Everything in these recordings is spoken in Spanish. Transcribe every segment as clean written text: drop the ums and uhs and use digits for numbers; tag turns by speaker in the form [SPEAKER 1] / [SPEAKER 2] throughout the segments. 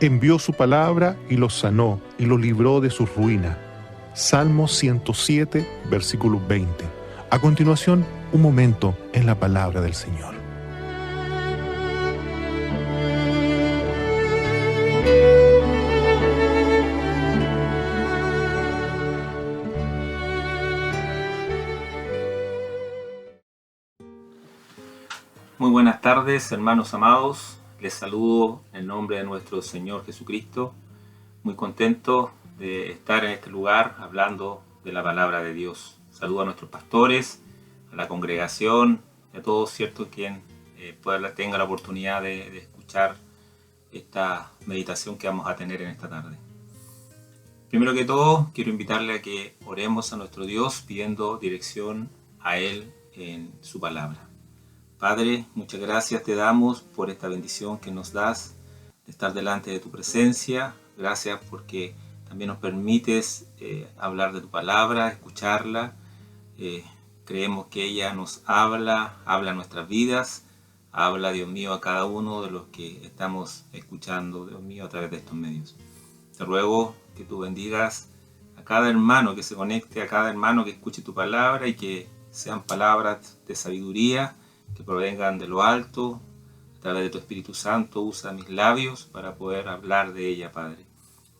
[SPEAKER 1] Envió su palabra y los sanó y los libró de su ruina. Salmo 107, versículo 20. A continuación, un momento en la palabra del Señor.
[SPEAKER 2] Muy buenas tardes, hermanos amados. Les saludo en el nombre de nuestro Señor Jesucristo. Muy contento de estar en este lugar hablando de la palabra de Dios. Saludo a nuestros pastores, a la congregación y a todos, ¿cierto?, quien tenga la oportunidad de escuchar esta meditación que vamos a tener en esta tarde. Primero que todo, quiero invitarle a que oremos a nuestro Dios pidiendo dirección a Él en su palabra. Padre, muchas gracias te damos por esta bendición que nos das de estar delante de tu presencia. Gracias porque también nos permites hablar de tu palabra, escucharla. Creemos que ella nos habla a nuestras vidas, habla, Dios mío, a cada uno de los que estamos escuchando, Dios mío, a través de estos medios. Te ruego que tú bendigas a cada hermano que se conecte, a cada hermano que escuche tu palabra y que sean palabras de sabiduría, que provengan de lo alto. A través de tu Espíritu Santo, usa mis labios para poder hablar de ella, Padre.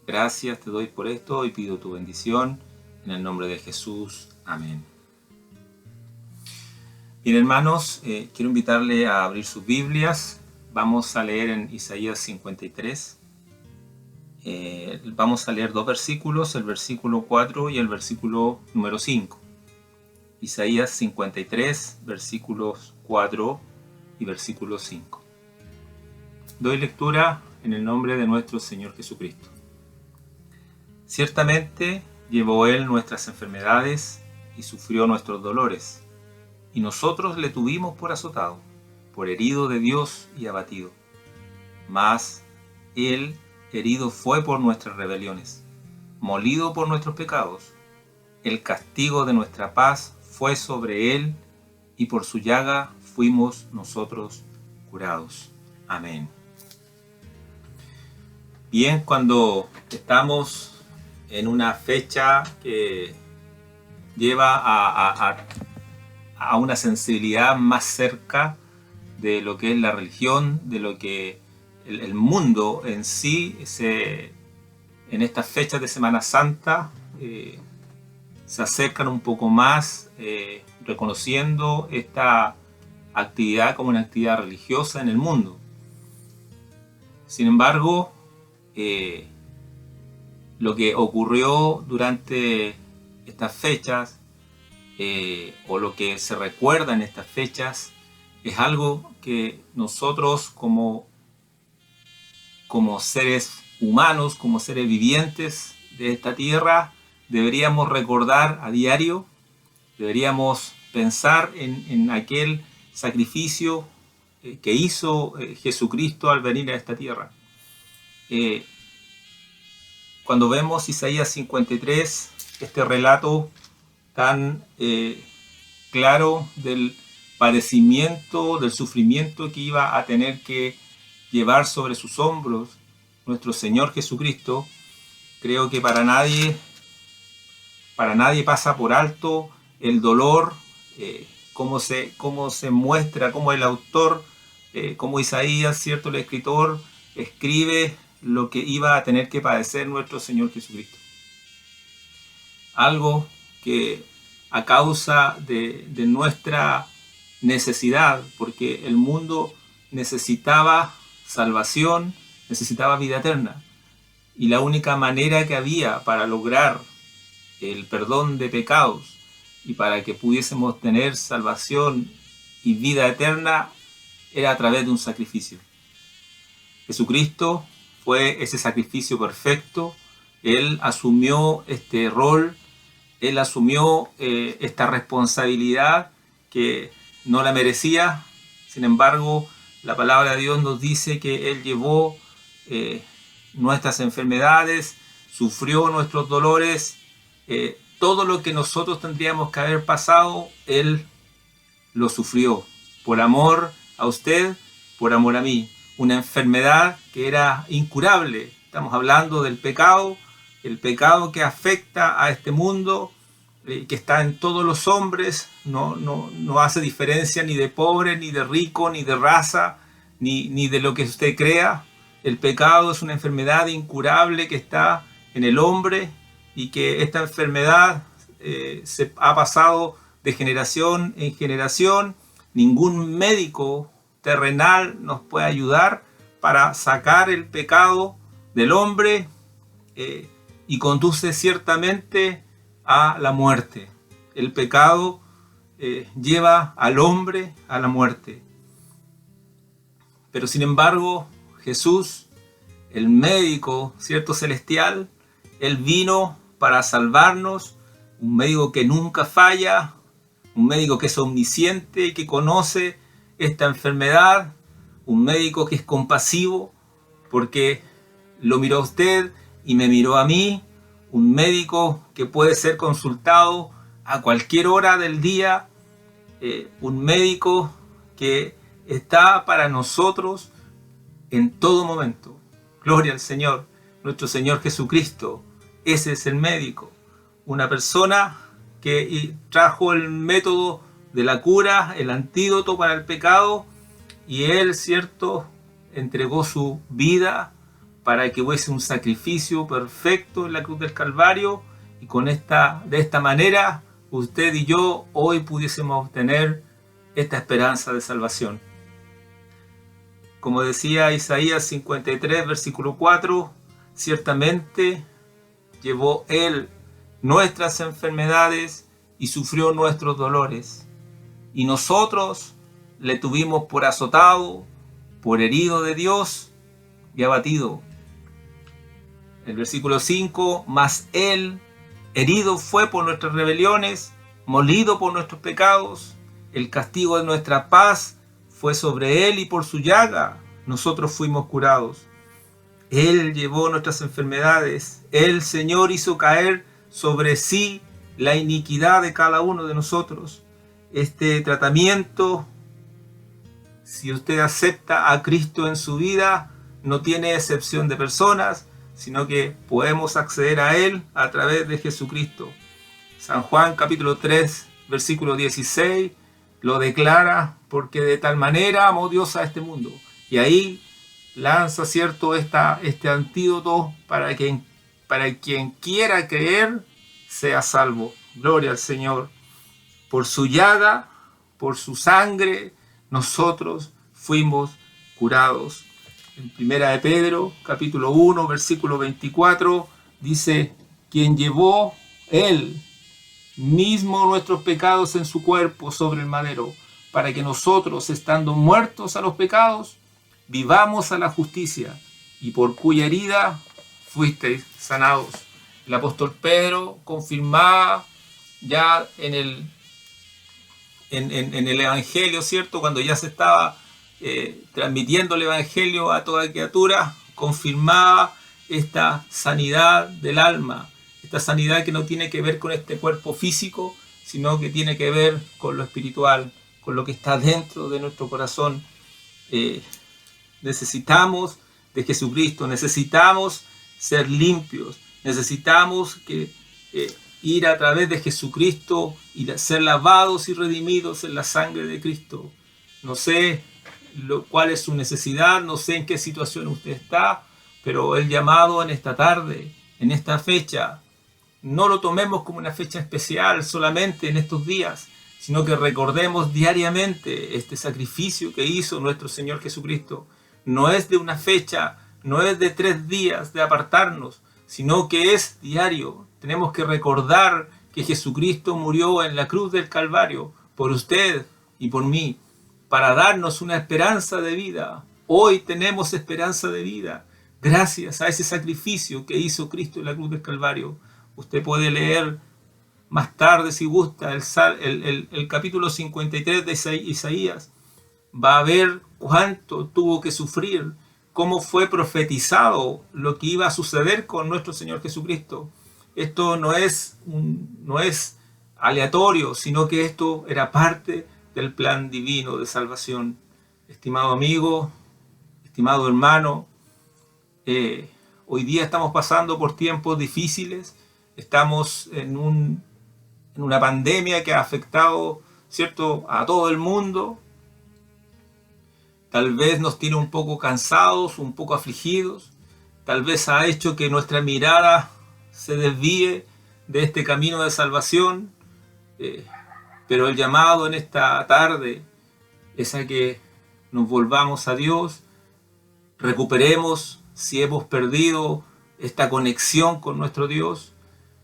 [SPEAKER 2] Gracias te doy por esto y pido tu bendición en el nombre de Jesús. Amén. Bien, hermanos, quiero invitarle a abrir sus Biblias. Vamos a leer en Isaías 53. Vamos a leer dos versículos, el versículo 4 y el versículo número 5. Isaías 53, versículos 4 y versículo 5. Doy lectura en el nombre de nuestro Señor Jesucristo. Ciertamente llevó Él nuestras enfermedades y sufrió nuestros dolores, y nosotros le tuvimos por azotado, por herido de Dios y abatido. Mas Él herido fue por nuestras rebeliones, molido por nuestros pecados. El castigo de nuestra paz fue sobre Él, y por su llaga fuimos nosotros curados. Amén. Bien, cuando estamos en una fecha que lleva a una sensibilidad más cerca de lo que es la religión, de lo que el mundo en sí, en estas fechas de Semana Santa, se acercan un poco más, reconociendo esta actividad como una actividad religiosa en el mundo. Sin embargo, lo que ocurrió durante estas fechas, o lo que se recuerda en estas fechas, es algo que nosotros como seres humanos, como seres vivientes de esta tierra, deberíamos recordar a diario. Deberíamos pensar en aquel sacrificio que hizo Jesucristo al venir a esta tierra. Cuando vemos Isaías 53, este relato tan claro del padecimiento, del sufrimiento que iba a tener que llevar sobre sus hombros nuestro Señor Jesucristo, creo que para nadie pasa por alto el dolor, cómo se muestra, cómo el autor, como Isaías, ¿cierto?, el escritor, escribe lo que iba a tener que padecer nuestro Señor Jesucristo. Algo que a causa de nuestra necesidad, porque el mundo necesitaba salvación, necesitaba vida eterna, y la única manera que había para lograr el perdón de pecados y para que pudiésemos tener salvación y vida eterna era a través de un sacrificio. Jesucristo fue ese sacrificio perfecto. Él asumió este rol, Él asumió esta responsabilidad que no la merecía. Sin embargo, la palabra de Dios nos dice que Él llevó nuestras enfermedades, sufrió nuestros dolores, todo lo que nosotros tendríamos que haber pasado, Él lo sufrió, por amor a usted, por amor a mí. una enfermedad que era incurable. Estamos hablando del pecado, el pecado que afecta a este mundo, que está en todos los hombres, no hace diferencia ni de pobre, ni de rico, ni de raza, ni de lo que usted crea. El pecado es una enfermedad incurable que está en el hombre y que esta enfermedad se ha pasado de generación en generación. Ningún médico terrenal nos puede ayudar para sacar el pecado del hombre y conduce ciertamente a la muerte. El pecado lleva al hombre a la muerte. Pero sin embargo, Jesús, el médico, ¿cierto?, celestial, Él vino para salvarnos, un médico que nunca falla, un médico que es omnisciente y que conoce esta enfermedad, un médico que es compasivo porque lo miró a usted y me miró a mí, un médico que puede ser consultado a cualquier hora del día, un médico que está para nosotros en todo momento. Gloria al Señor, nuestro Señor Jesucristo. Ese es el médico, una persona que trajo el método de la cura, el antídoto para el pecado, y Él, cierto, entregó su vida para que hubiese un sacrificio perfecto en la cruz del Calvario, y de esta manera usted y yo hoy pudiésemos obtener esta esperanza de salvación. Como decía Isaías 53, versículo 4, ciertamente llevó Él nuestras enfermedades y sufrió nuestros dolores, y nosotros le tuvimos por azotado, por herido de Dios y abatido. El versículo 5, mas Él herido fue por nuestras rebeliones, molido por nuestros pecados, el castigo de nuestra paz fue sobre Él y por su llaga nosotros fuimos curados. Él llevó nuestras enfermedades, el Señor hizo caer sobre sí la iniquidad de cada uno de nosotros. Este tratamiento, si usted acepta a Cristo en su vida, no tiene excepción de personas, sino que podemos acceder a Él a través de Jesucristo. San Juan capítulo 3, versículo 16, lo declara: porque de tal manera amó Dios a este mundo. Y ahí lanza, cierto, este antídoto para quien quiera creer sea salvo. Gloria al Señor. Por su llaga, por su sangre, nosotros fuimos curados. En Primera de Pedro, capítulo 1, versículo 24, dice: quien llevó Él mismo nuestros pecados en su cuerpo sobre el madero, para que nosotros, estando muertos a los pecados, vivamos a la justicia, y por cuya herida fuisteis sanados. El apóstol Pedro confirmaba ya en el Evangelio, ¿cierto?, cuando ya se estaba transmitiendo el Evangelio a toda criatura, confirmaba esta sanidad del alma, esta sanidad que no tiene que ver con este cuerpo físico, sino que tiene que ver con lo espiritual, con lo que está dentro de nuestro corazón. Necesitamos de Jesucristo, necesitamos ser limpios, necesitamos ir a través de Jesucristo y ser lavados y redimidos en la sangre de Cristo. No sé cuál es su necesidad, no sé en qué situación usted está, pero el llamado en esta tarde, en esta fecha, no lo tomemos como una fecha especial solamente en estos días, sino que recordemos diariamente este sacrificio que hizo nuestro Señor Jesucristo. No es de una fecha, no es de 3 días de apartarnos, sino que es diario. Tenemos que recordar que Jesucristo murió en la cruz del Calvario por usted y por mí, para darnos una esperanza de vida. Hoy tenemos esperanza de vida gracias a ese sacrificio que hizo Cristo en la cruz del Calvario. Usted puede leer más tarde, si gusta, el capítulo 53 de Isaías. Va a ver cuánto tuvo que sufrir, cómo fue profetizado lo que iba a suceder con nuestro Señor Jesucristo. Esto no es aleatorio, sino que esto era parte del plan divino de salvación. Estimado amigo, Estimado hermano, hoy día estamos pasando por tiempos difíciles, estamos en una pandemia que ha afectado, ¿cierto?, a todo el mundo. Tal vez nos tiene un poco cansados, un poco afligidos, tal vez ha hecho que nuestra mirada se desvíe de este camino de salvación, pero el llamado en esta tarde es a que nos volvamos a Dios, recuperemos si hemos perdido esta conexión con nuestro Dios,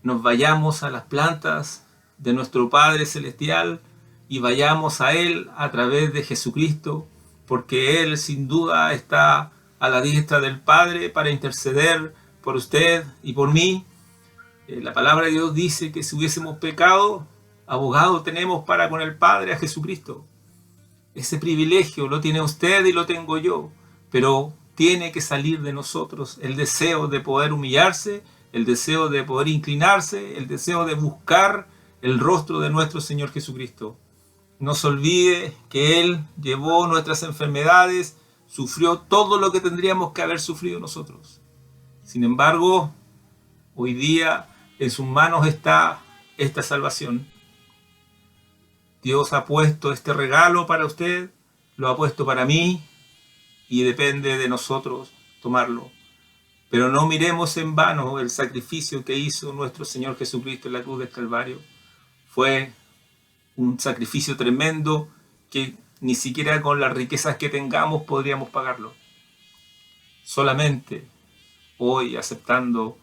[SPEAKER 2] nos vayamos a las plantas de nuestro Padre Celestial y vayamos a Él a través de Jesucristo, porque Él sin duda está a la diestra del Padre para interceder por usted y por mí. La palabra de Dios dice que si hubiésemos pecado, abogado tenemos para con el Padre a Jesucristo. Ese privilegio lo tiene usted y lo tengo yo, pero tiene que salir de nosotros el deseo de poder humillarse, el deseo de poder inclinarse, el deseo de buscar el rostro de nuestro Señor Jesucristo. No se olvide que Él llevó nuestras enfermedades, sufrió todo lo que tendríamos que haber sufrido nosotros. Sin embargo, hoy día en sus manos está esta salvación. Dios ha puesto este regalo para usted, lo ha puesto para mí y depende de nosotros tomarlo. Pero no miremos en vano el sacrificio que hizo nuestro Señor Jesucristo en la cruz del Calvario. Fue un sacrificio tremendo que ni siquiera con las riquezas que tengamos podríamos pagarlo. Solamente hoy, aceptando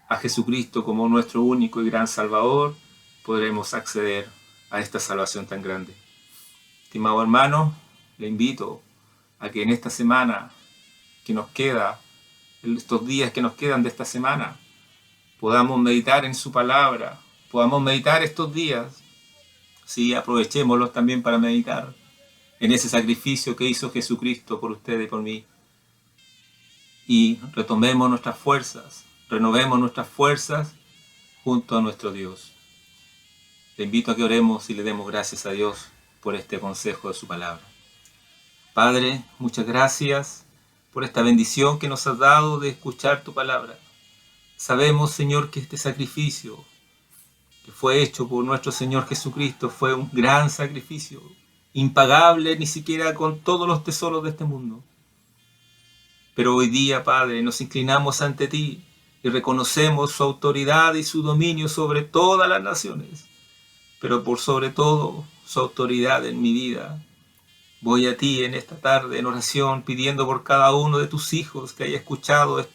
[SPEAKER 2] a Jesucristo como nuestro único y gran Salvador, podremos acceder a esta salvación tan grande. Estimado hermano, le invito a que en esta semana que nos queda, en estos días que nos quedan de esta semana, podamos meditar en su palabra, podamos meditar estos días. Sí, aprovechémoslos también para meditar en ese sacrificio que hizo Jesucristo por usted y por mí. Y retomemos nuestras fuerzas, renovemos nuestras fuerzas junto a nuestro Dios. Le invito a que oremos y le demos gracias a Dios por este consejo de su palabra. Padre, muchas gracias por esta bendición que nos has dado de escuchar tu palabra. Sabemos, Señor, que este sacrificio que fue hecho por nuestro Señor Jesucristo fue un gran sacrificio, impagable ni siquiera con todos los tesoros de este mundo. Pero hoy día, Padre, nos inclinamos ante ti y reconocemos su autoridad y su dominio sobre todas las naciones, pero por sobre todo su autoridad en mi vida. Voy a ti en esta tarde en oración pidiendo por cada uno de tus hijos que haya escuchado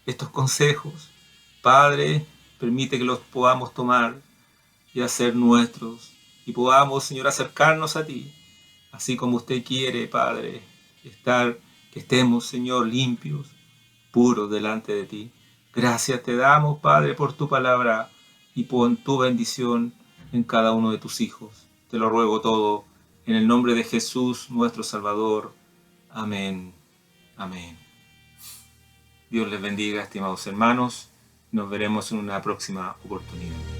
[SPEAKER 2] estos consejos. Padre, permite que los podamos tomar y hacer nuestros y podamos, Señor, acercarnos a ti, así como usted quiere, Padre, que estemos, Señor, limpios, puros delante de ti. Gracias te damos, Padre, por tu palabra y por tu bendición en cada uno de tus hijos. Te lo ruego todo en el nombre de Jesús, nuestro Salvador. Amén. Amén. Dios les bendiga, estimados hermanos. Nos veremos en una próxima oportunidad.